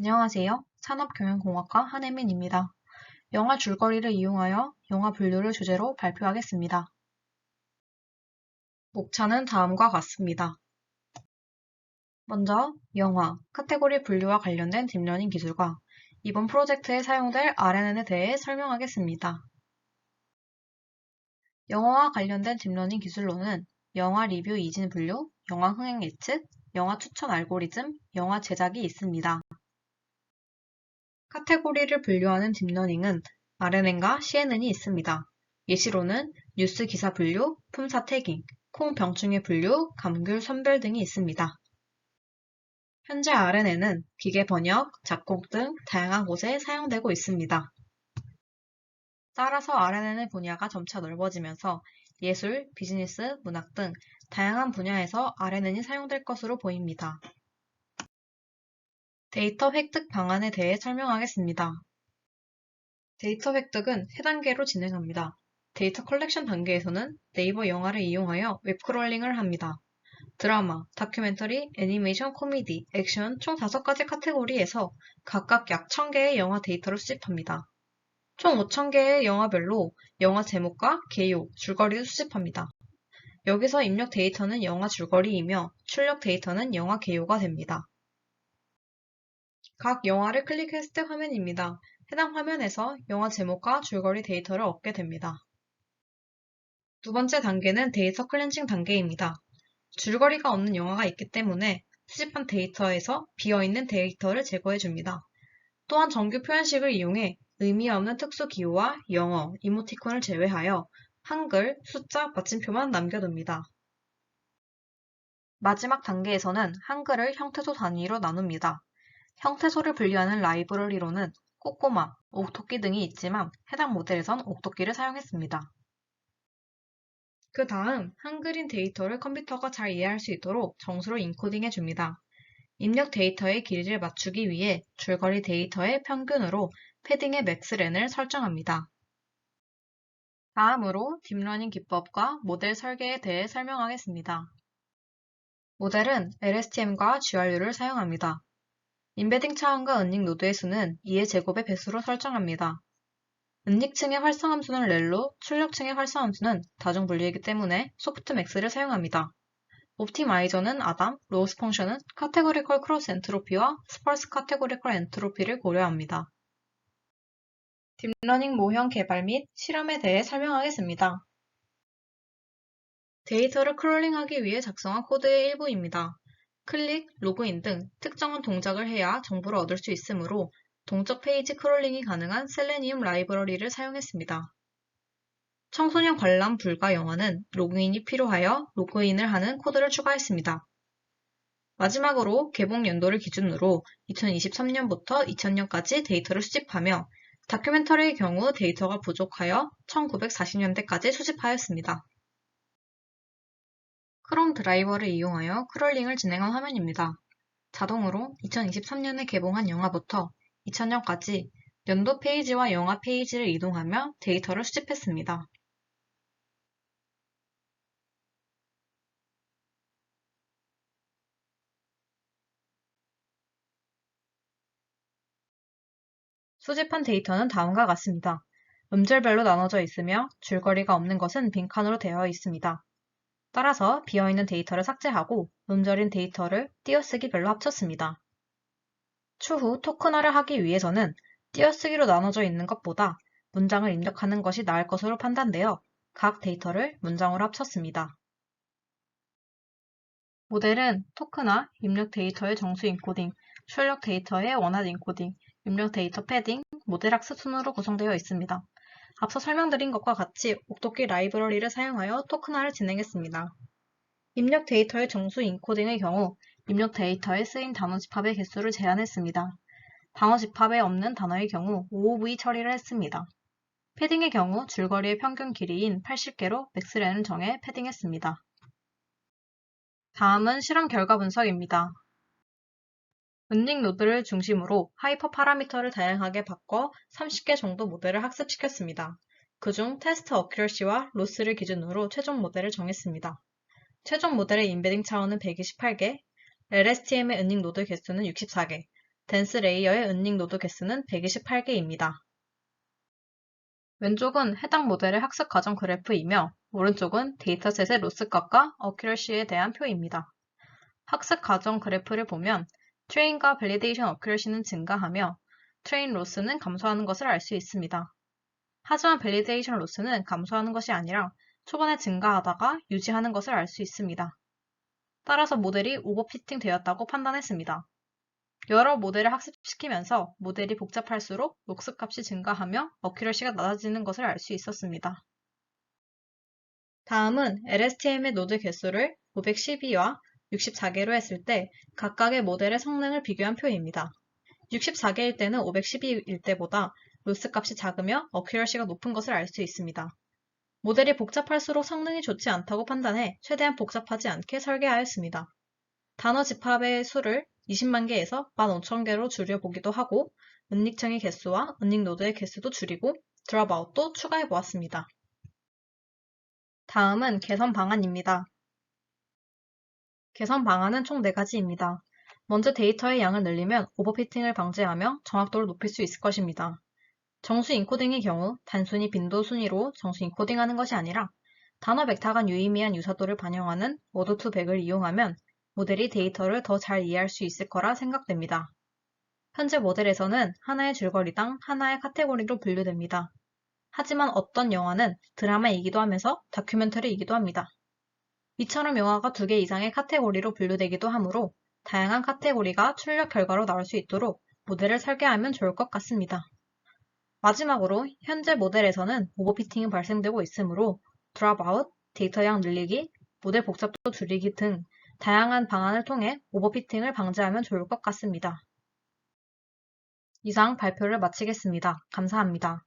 안녕하세요. 산업경영공학과 한혜민입니다. 영화 줄거리를 이용하여 영화 분류를 주제로 발표하겠습니다. 목차는 다음과 같습니다. 먼저 영화, 카테고리 분류와 관련된 딥러닝 기술과 이번 프로젝트에 사용될 RNN에 대해 설명하겠습니다. 영화와 관련된 딥러닝 기술로는 영화 리뷰 이진 분류, 영화 흥행 예측, 영화 추천 알고리즘, 영화 제작이 있습니다. 카테고리를 분류하는 딥러닝은 RNN과 CNN이 있습니다. 예시로는 뉴스 기사 분류, 품사 태깅, 콩 병충해 분류, 감귤 선별 등이 있습니다. 현재 RNN은 기계 번역, 작곡 등 다양한 곳에 사용되고 있습니다. 따라서 RNN의 분야가 점차 넓어지면서 예술, 비즈니스, 문학 등 다양한 분야에서 RNN이 사용될 것으로 보입니다. 데이터 획득 방안에 대해 설명하겠습니다. 데이터 획득은 세 단계로 진행합니다. 데이터 컬렉션 단계에서는 네이버 영화를 이용하여 웹크롤링을 합니다. 드라마, 다큐멘터리, 애니메이션, 코미디, 액션 총 5가지 카테고리에서 각각 약 1000개의 영화 데이터를 수집합니다. 총 5000개의 영화별로 영화 제목과 개요, 줄거리를 수집합니다. 여기서 입력 데이터는 영화 줄거리이며 출력 데이터는 영화 개요가 됩니다. 각 영화를 클릭했을 때 화면입니다. 해당 화면에서 영화 제목과 줄거리 데이터를 얻게 됩니다. 두 번째 단계는 데이터 클렌징 단계입니다. 줄거리가 없는 영화가 있기 때문에 수집한 데이터에서 비어있는 데이터를 제거해줍니다. 또한 정규 표현식을 이용해 의미 없는 특수 기호와 영어, 이모티콘을 제외하여 한글, 숫자, 마침표만 남겨둡니다. 마지막 단계에서는 한글을 형태소 단위로 나눕니다. 형태소를 분류하는 라이브러리로는 꼬꼬마, 옥토끼 등이 있지만 해당 모델에선 옥토끼를 사용했습니다. 그 다음 한글인 데이터를 컴퓨터가 잘 이해할 수 있도록 정수로 인코딩해 줍니다. 입력 데이터의 길이를 맞추기 위해 줄거리 데이터의 평균으로 패딩의 맥스렌을 설정합니다. 다음으로 딥러닝 기법과 모델 설계에 대해 설명하겠습니다. 모델은 LSTM과 GRU를 사용합니다. 인베딩 차원과 은닉 노드의 수는 2의 제곱의 배수로 설정합니다. 은닉층의 활성함수는 렐로, 출력층의 활성함수는 다중분류이기 때문에 소프트맥스를 사용합니다. 옵티마이저는 아담, 로스 펑션은 카테고리컬 크로스 엔트로피와 스펄스 카테고리컬 엔트로피를 고려합니다. 딥러닝 모형 개발 및 실험에 대해 설명하겠습니다. 데이터를 크롤링하기 위해 작성한 코드의 일부입니다. 클릭, 로그인 등 특정한 동작을 해야 정보를 얻을 수 있으므로 동적 페이지 크롤링이 가능한 셀레니움 라이브러리를 사용했습니다. 청소년 관람 불가 영화는 로그인이 필요하여 로그인을 하는 코드를 추가했습니다. 마지막으로 개봉 연도를 기준으로 2023년부터 2000년까지 데이터를 수집하며 다큐멘터리의 경우 데이터가 부족하여 1940년대까지 수집하였습니다. 크롬 드라이버를 이용하여 크롤링을 진행한 화면입니다. 자동으로 2023년에 개봉한 영화부터 2000년까지 연도 페이지와 영화 페이지를 이동하며 데이터를 수집했습니다. 수집한 데이터는 다음과 같습니다. 음절별로 나눠져 있으며 줄거리가 없는 것은 빈칸으로 되어 있습니다. 따라서 비어있는 데이터를 삭제하고 음절인 데이터를 띄어쓰기별로 합쳤습니다. 추후 토큰화를 하기 위해서는 띄어쓰기로 나눠져 있는 것보다 문장을 입력하는 것이 나을 것으로 판단되어 각 데이터를 문장으로 합쳤습니다. 모델은 토큰화, 입력 데이터의 정수 인코딩, 출력 데이터의 원활 인코딩, 입력 데이터 패딩, 모델 학습 순으로 구성되어 있습니다. 앞서 설명드린 것과 같이 옥토끼 라이브러리를 사용하여 토큰화를 진행했습니다. 입력 데이터의 정수 인코딩의 경우 입력 데이터에 쓰인 단어 집합의 개수를 제한했습니다. 단어 집합에 없는 단어의 경우 OOV 처리를 했습니다. 패딩의 경우 줄거리의 평균 길이인 80개로 맥스렌을 정해 패딩했습니다. 다음은 실험 결과 분석입니다. 은닉 노드를 중심으로 하이퍼 파라미터를 다양하게 바꿔 30개 정도 모델을 학습시켰습니다. 그중 테스트 어큐러시와 로스를 기준으로 최종 모델을 정했습니다. 최종 모델의 인베딩 차원은 128개, LSTM의 은닉 노드 개수는 64개, 덴스 레이어의 은닉 노드 개수는 128개입니다. 왼쪽은 해당 모델의 학습 과정 그래프이며 오른쪽은 데이터셋의 로스값과 어큐러시에 대한 표입니다. 학습 과정 그래프를 보면 트레인과 밸리데이션 어큐러시는 증가하며 트레인 로스는 감소하는 것을 알 수 있습니다. 하지만 밸리데이션 로스는 감소하는 것이 아니라 초반에 증가하다가 유지하는 것을 알 수 있습니다. 따라서 모델이 오버피팅 되었다고 판단했습니다. 여러 모델을 학습시키면서 모델이 복잡할수록 녹스 값이 증가하며 어큐러시가 낮아지는 것을 알 수 있었습니다. 다음은 LSTM의 노드 개수를 512와 64개로 했을 때 각각의 모델의 성능을 비교한 표입니다. 64개일 때는 512일 때보다 로스 값이 작으며 어큐러시가 높은 것을 알 수 있습니다. 모델이 복잡할수록 성능이 좋지 않다고 판단해 최대한 복잡하지 않게 설계하였습니다. 단어 집합의 수를 20만 개에서 15,000개로 줄여보기도 하고 은닉창의 개수와 은닉 노드의 개수도 줄이고 드롭아웃도 추가해 보았습니다. 다음은 개선 방안입니다. 개선 방안은 총 4가지입니다. 먼저 데이터의 양을 늘리면 오버피팅을 방지하며 정확도를 높일 수 있을 것입니다. 정수 인코딩의 경우 단순히 빈도 순위로 정수 인코딩하는 것이 아니라 단어 벡터 간 유의미한 유사도를 반영하는 워드2백을 이용하면 모델이 데이터를 더 잘 이해할 수 있을 거라 생각됩니다. 현재 모델에서는 하나의 줄거리당 하나의 카테고리로 분류됩니다. 하지만 어떤 영화는 드라마이기도 하면서 다큐멘터리이기도 합니다. 이처럼 영화가 2개 이상의 카테고리로 분류되기도 하므로 다양한 카테고리가 출력 결과로 나올 수 있도록 모델을 설계하면 좋을 것 같습니다. 마지막으로 현재 모델에서는 오버피팅이 발생되고 있으므로 드롭아웃, 데이터 양 늘리기, 모델 복잡도 줄이기 등 다양한 방안을 통해 오버피팅을 방지하면 좋을 것 같습니다. 이상 발표를 마치겠습니다. 감사합니다.